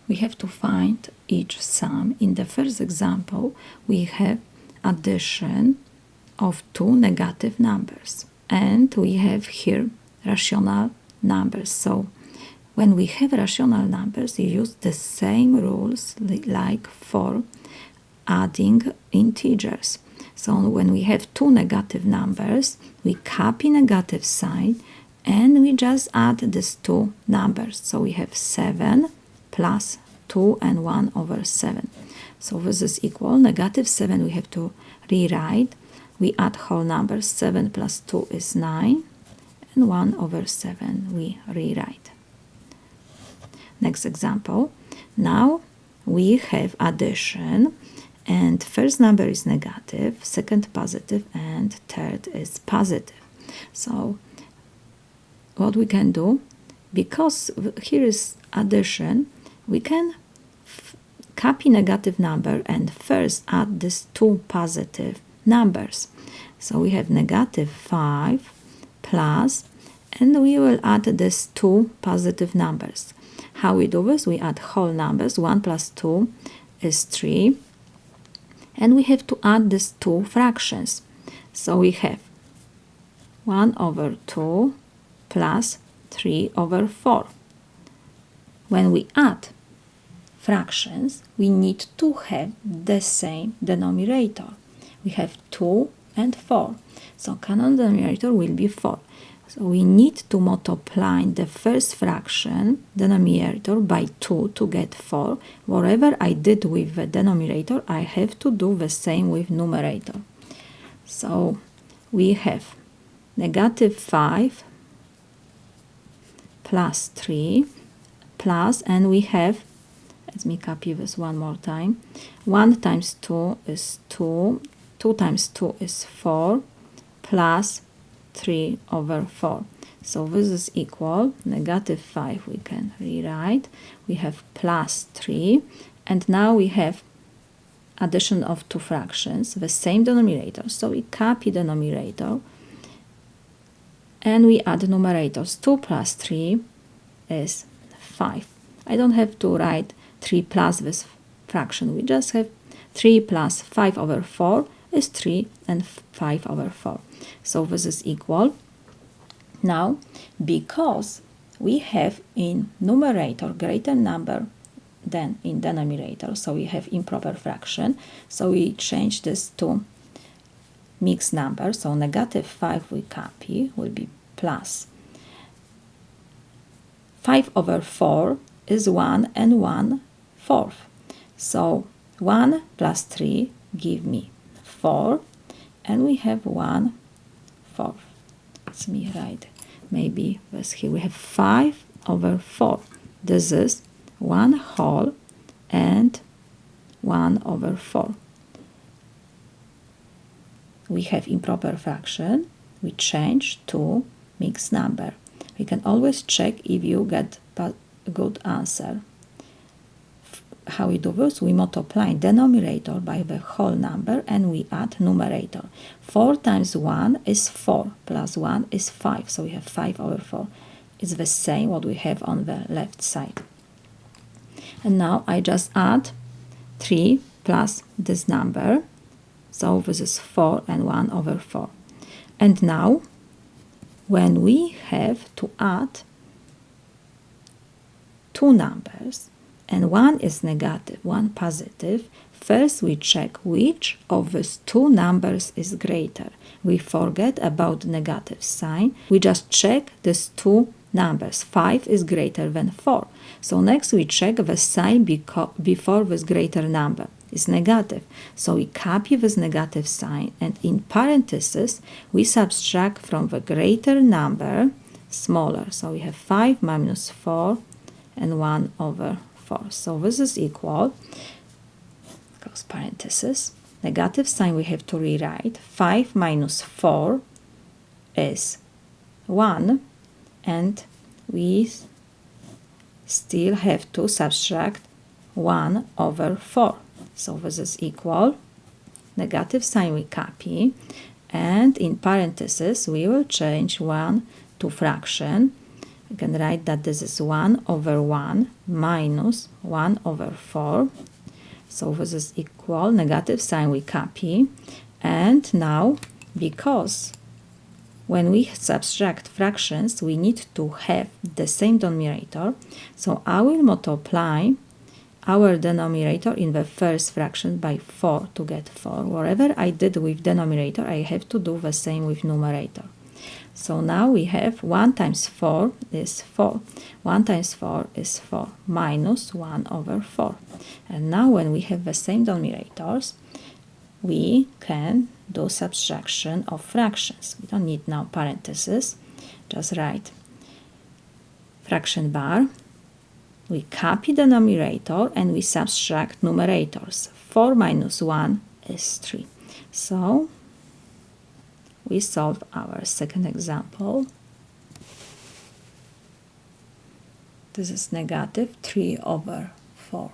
we have to find each sum. In the first example, we have addition of two negative numbers, and we have here rational numbers. So when we have rational numbers, you use the same rules like for adding integers. So when we have two negative numbers, we copy negative sign and we just add these two numbers. So we have 7 plus 2 and 1 over 7. So this is equal. Negative 7 we have to rewrite. We add whole numbers. 7 plus 2 is 9. And 1 over 7 we rewrite. Next example. Now we have addition. And first number is negative, second positive, and third is positive. So what we can do, because here is addition, we can copy negative number and first add these two positive numbers. So we have negative 5 plus, and we will add these two positive numbers. How we do this? We add whole numbers. 1 plus 2 is 3. And we have to add these two fractions. So we have 1 over 2 plus 3 over 4. When we add fractions, we need to have the same denominator. We have 2 and 4. So common denominator will be 4. So we need to multiply the first fraction denominator by 2 to get 4. Whatever I did with the denominator, I have to do the same with numerator. So we have negative 5 plus 3 plus, and we have, let me copy this one more time, 1 times 2 is 2, 2 times 2 is 4, plus 3 over 4. So this is equal, negative 5 we can rewrite. We have plus 3, and now we have addition of two fractions, the same denominator. So we copy the numerator and we add numerators. 2 plus 3 is 5. I don't have to write 3 plus this fraction. We just have 3 plus 5 over 4 is 3 and 5 over 4. So this is equal. Now, because we have in numerator greater number than in denominator, so we have improper fraction, so we change this to mixed number. So negative 5 we copy, will be plus 5 over 4 is 1 and 1/4. So 1 plus 3 give me 4, and we have 1/4. Let me write maybe this here. We have 5 over 4. This is 1 whole and 1 over 4. We have improper fraction. We change to mixed number. We can always check if you get a good answer. How we do this? We multiply denominator by the whole number and we add numerator. 4 times 1 is 4, plus 1 is 5, so we have 5 over 4. It's the same what we have on the left side. And now I just add 3 plus this number, so this is 4 and 1 over 4. And now, when we have to add two numbers, and one is negative, one positive, first we check which of these two numbers is greater. We forget about negative sign. We just check these two numbers. 5 is greater than 4. So next we check the sign before this greater number is negative. So we copy this negative sign, and in parentheses we subtract from the greater number smaller. So we have 5 minus 4 and 1 over 4. So this is equal, close parenthesis, negative sign we have to rewrite. 5 minus 4 is 1, and we still have to subtract 1 over 4. So this is equal, negative sign we copy, and in parentheses we will change 1 to fraction. we can write that this is 1 over 1 minus 1 over 4. So this is equal, negative sign we copy. And now, because when we subtract fractions, we need to have the same denominator. So I will multiply our denominator in the first fraction by 4 to get 4. Whatever I did with denominator, I have to do the same with numerator. So now we have 1 times 4 is 4. 1 times 4 is 4 minus 1 over 4. And now when we have the same denominators, we can do subtraction of fractions. We don't need now parentheses. Just write fraction bar. We copy the numerator and we subtract numerators. 4 minus 1 is 3. So we solve our second example. This is negative 3 over 4.